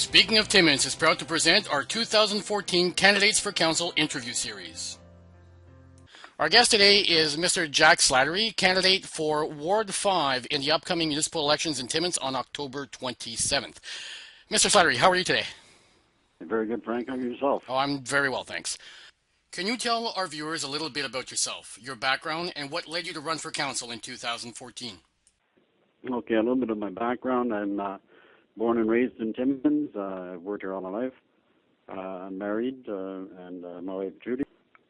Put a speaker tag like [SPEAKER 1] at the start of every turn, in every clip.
[SPEAKER 1] Speaking of Timmins is proud to present our 2014 Candidates for Council interview series. Our guest today is Mr. Jack Slattery, candidate for Ward 5 in the upcoming municipal elections in Timmins on October 27th. Mr. Slattery, how are you today?
[SPEAKER 2] Very good, Frank. How are yourself?
[SPEAKER 1] Oh, I'm very well, thanks. Can you tell our viewers a little bit about yourself, your background, and what led you to run for council in 2014?
[SPEAKER 2] Okay, a little bit of my background. I'm born and raised in Timmins. I've worked here all my life. I'm married, and my wife Judy.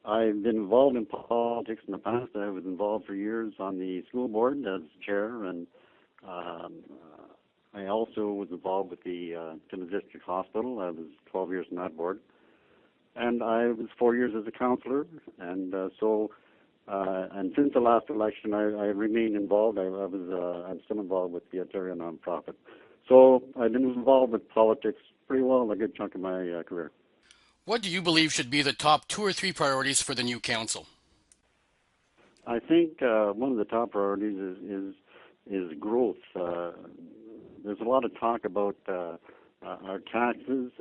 [SPEAKER 2] I've been involved in politics in the past. I was involved for years on the school board as chair, and I also was involved with the Timmins District Hospital. I was 12 years on that board. And I was 4 years as a councillor, and and since the last election, I remained involved. I'm still involved with the Ontario nonprofit. So I've been involved with politics pretty well a good chunk of my career.
[SPEAKER 1] What do you believe should be the top 2 or 3 priorities for the new council?
[SPEAKER 2] I think one of the top priorities is growth. There's a lot of talk about our taxes,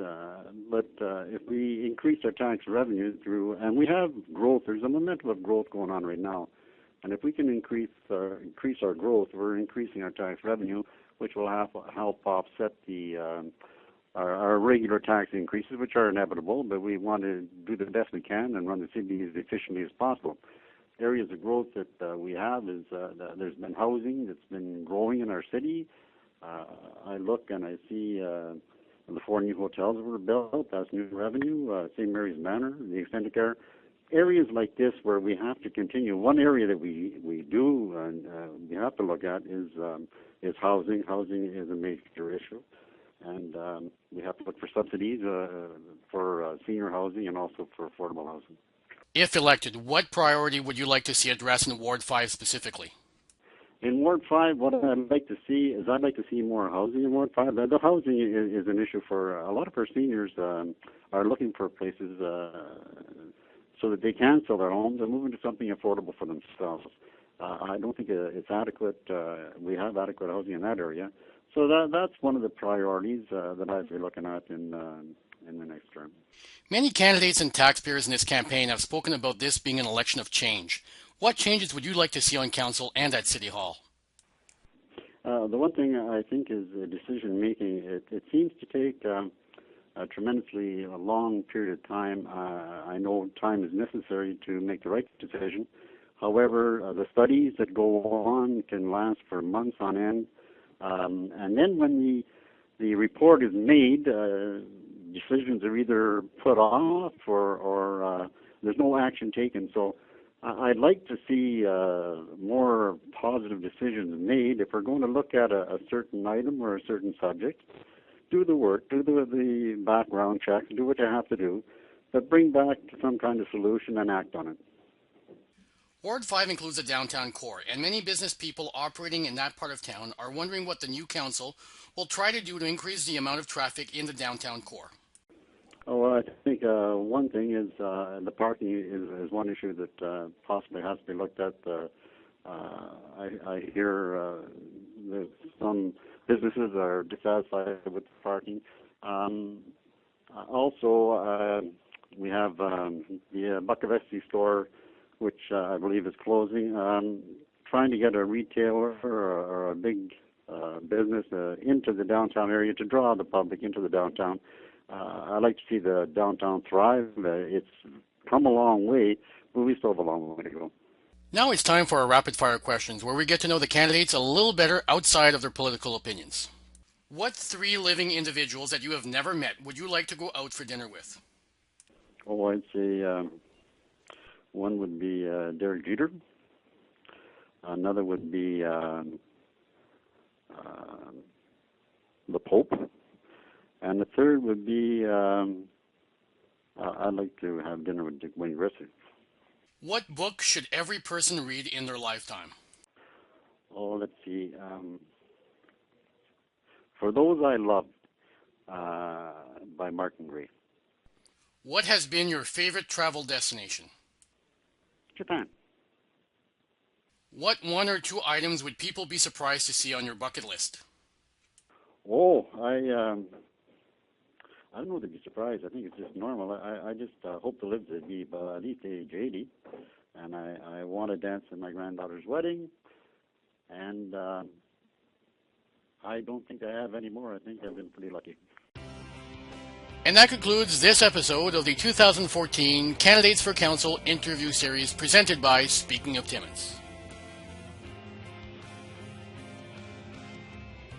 [SPEAKER 2] but if we increase our tax revenue through, and we have growth, there's a momentum of growth going on right now, and if we can increase our growth, we're increasing our tax revenue, which will help offset our regular tax increases, which are inevitable, but we want to do the best we can and run the city as efficiently as possible. Areas of growth that we have is there's been housing that's been growing in our city. I look and I see the 4 new hotels that were built. That's new revenue. St. Mary's Manor, the extended care. Areas like this where we have to continue. One area that we do and we have to look at is housing. Housing is a major issue. And we have to look for subsidies for senior housing and also for affordable housing.
[SPEAKER 1] If elected, what priority would you like to see addressed in Ward 5 specifically?
[SPEAKER 2] In Ward 5, what I'd like to see is I'd like to see more housing in Ward 5. The housing is an issue for a lot of our seniors are looking for places so that they can sell their homes and move into something affordable for themselves. I don't think it's adequate. We have adequate housing in that area. So that's one of the priorities that I'd be looking at in the next term.
[SPEAKER 1] Many candidates and taxpayers in this campaign have spoken about this being an election of change. What changes would you like to see on council and at City Hall?
[SPEAKER 2] The one thing I think is decision making. It seems to take a tremendously long period of time. I know time is necessary to make the right decision. However, the studies that go on can last for months on end. And then when the report is made, decisions are either put off or there's no action taken. So I'd like to see more positive decisions made. If we're going to look at a certain item or a certain subject, do the work, do the background checks, do what you have to do, but bring back some kind of solution and act on it.
[SPEAKER 1] Ward 5 includes the downtown core, and many business people operating in that part of town are wondering what the new council will try to do to increase the amount of traffic in the downtown core.
[SPEAKER 2] Oh, well, I think one thing is the parking is one issue that possibly has to be looked at. I hear that some businesses are dissatisfied with the parking. Also, we have the Buckavesti store, which I believe is closing. Trying to get a retailer or a big business into the downtown area to draw the public into the downtown. I'd like to see the downtown thrive. It's come a long way, but we still have a long way to go.
[SPEAKER 1] Now it's time for our rapid fire questions, where we get to know the candidates a little better outside of their political opinions. What 3 living individuals that you have never met would you like to go out for dinner with?
[SPEAKER 2] Oh, I'd say one would be Derek Jeter. Another would be the Pope. And the third would be I'd like to have dinner with Dick Wayne Griffith.
[SPEAKER 1] What book should every person read in their lifetime?
[SPEAKER 2] Oh, let's see. For Those I Love by Martin Gray.
[SPEAKER 1] What has been your favorite travel destination?
[SPEAKER 2] Japan.
[SPEAKER 1] What 1 or 2 items would people be surprised to see on your bucket list?
[SPEAKER 2] Oh, I don't know to be surprised. I think it's just normal. I just hope to live to be at least age 80, and I want to dance at my granddaughter's wedding, and I don't think I have any more. I think I've been pretty lucky.
[SPEAKER 1] And that concludes this episode of the 2014 Candidates for Council interview series presented by Speaking of Timmins.